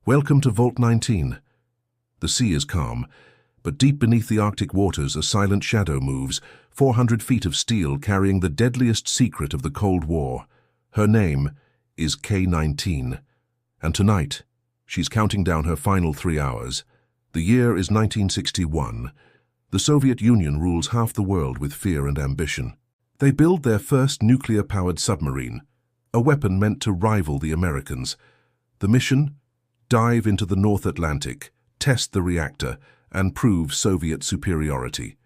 Welcome to Vault-19. The sea is calm, but deep beneath the Arctic waters a silent shadow moves, 400 feet of steel carrying the deadliest secret of the Cold War. Her name is K-19, and tonight she's counting down her final 3 hours. The year is 1961. The Soviet Union rules half the world with fear and ambition. They build their first nuclear-powered submarine, a weapon meant to rival the Americans. The mission? Dive into the North Atlantic, test the reactor, and prove Soviet superiority.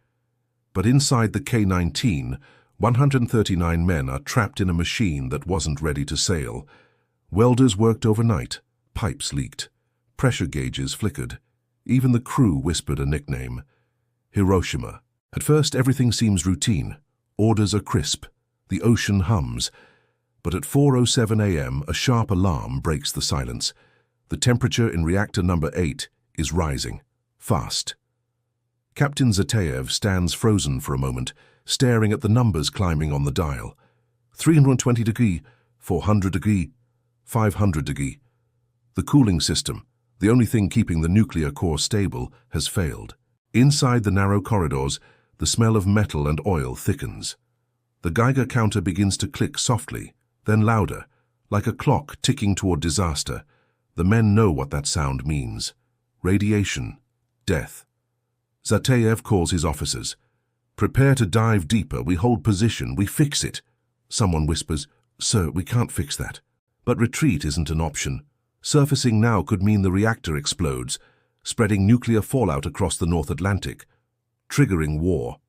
But inside the K-19, 139 men are trapped in a machine that wasn't ready to sail. Welders worked overnight, pipes leaked, pressure gauges flickered. Even the crew whispered a nickname: Hiroshima. At first everything seems routine. Orders are crisp, the ocean hums. But at 4:07 a.m. a sharp alarm breaks the silence. The temperature in reactor number 8 is rising, fast. Captain Zatayev stands frozen for a moment, staring at the numbers climbing on the dial. 320 degree, 400 degree, 500 degree. The cooling system, the only thing keeping the nuclear core stable, has failed. Inside the narrow corridors, the smell of metal and oil thickens. The Geiger counter begins to click softly, then louder, like a clock ticking toward disaster. The men know what that sound means: radiation, death. Zatayev calls his officers. Prepare to dive deeper. We hold position. We fix it. Someone whispers, "Sir, we can't fix that." But retreat isn't an option. Surfacing now could mean the reactor explodes, spreading nuclear fallout across the North Atlantic, triggering war.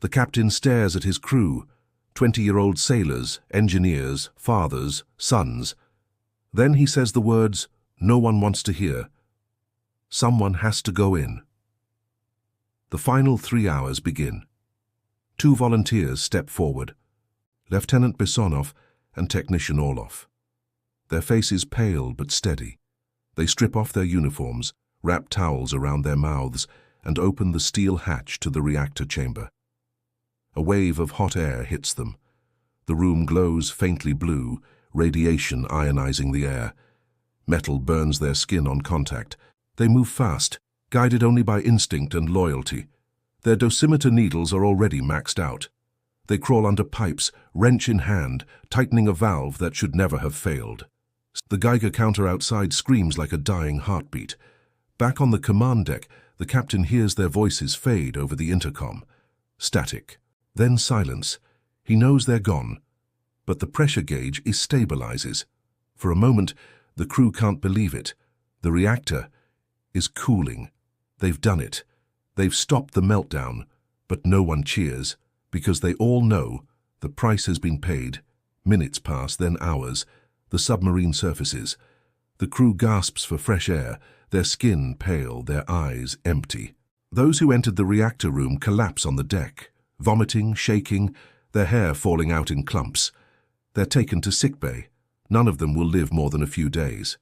The captain stares at his crew, 20-year-old sailors, engineers, fathers, sons. Then he says the words no one wants to hear. Someone has to go in. The final 3 hours begin. 2 volunteers step forward, Lieutenant Bessonov and Technician Orlov. Their faces pale but steady. They strip off their uniforms, wrap towels around their mouths, and open the steel hatch to the reactor chamber. A wave of hot air hits them. The room glows faintly blue, radiation ionizing the air. Metal burns their skin on contact. They move fast, guided only by instinct and loyalty. Their dosimeter needles are already maxed out. They crawl under pipes, wrench in hand, tightening a valve that should never have failed. The Geiger counter outside screams like a dying heartbeat. Back on the command deck, the captain hears their voices fade over the intercom. Static. Then silence. He knows they're gone. But the pressure gauge stabilizes. For a moment, the crew can't believe it. The reactor is cooling. They've done it. They've stopped the meltdown. But no one cheers, because they all know the price has been paid. Minutes pass, then hours. The submarine surfaces. The crew gasps for fresh air, their skin pale, their eyes empty. Those who entered the reactor room collapse on the deck, vomiting, shaking, their hair falling out in clumps. They're taken to sickbay. None of them will live more than a few days.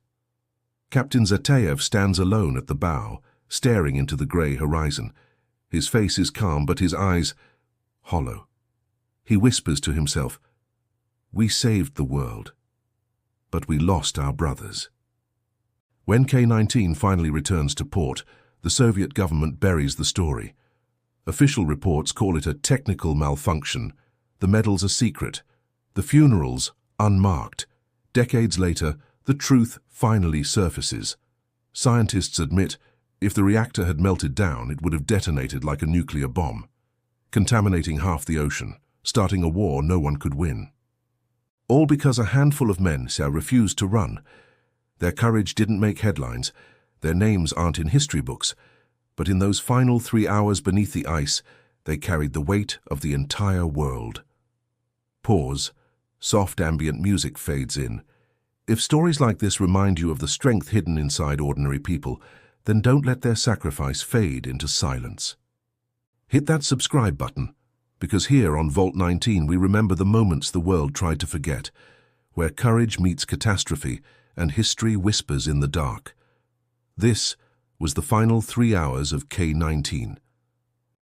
Captain Zatayev stands alone at the bow, staring into the grey horizon. His face is calm, but his eyes hollow. He whispers to himself, "We saved the world, but we lost our brothers." When K-19 finally returns to port, the Soviet government buries the story. Official reports call it a technical malfunction. The medals are secret. The funerals unmarked. Decades later, the truth finally surfaces. Scientists admit if the reactor had melted down, it would have detonated like a nuclear bomb, contaminating half the ocean, starting a war no one could win. All because a handful of men refused to run. Their courage didn't make headlines. Their names aren't in history books. But in those final 3 hours beneath the ice, they carried the weight of the entire world. Pause. Soft ambient music fades in. If stories like this remind you of the strength hidden inside ordinary people, then don't let their sacrifice fade into silence. Hit that subscribe button, because here on Vault-19 we remember the moments the world tried to forget, where courage meets catastrophe and history whispers in the dark. This was the final 3 hours of K-19.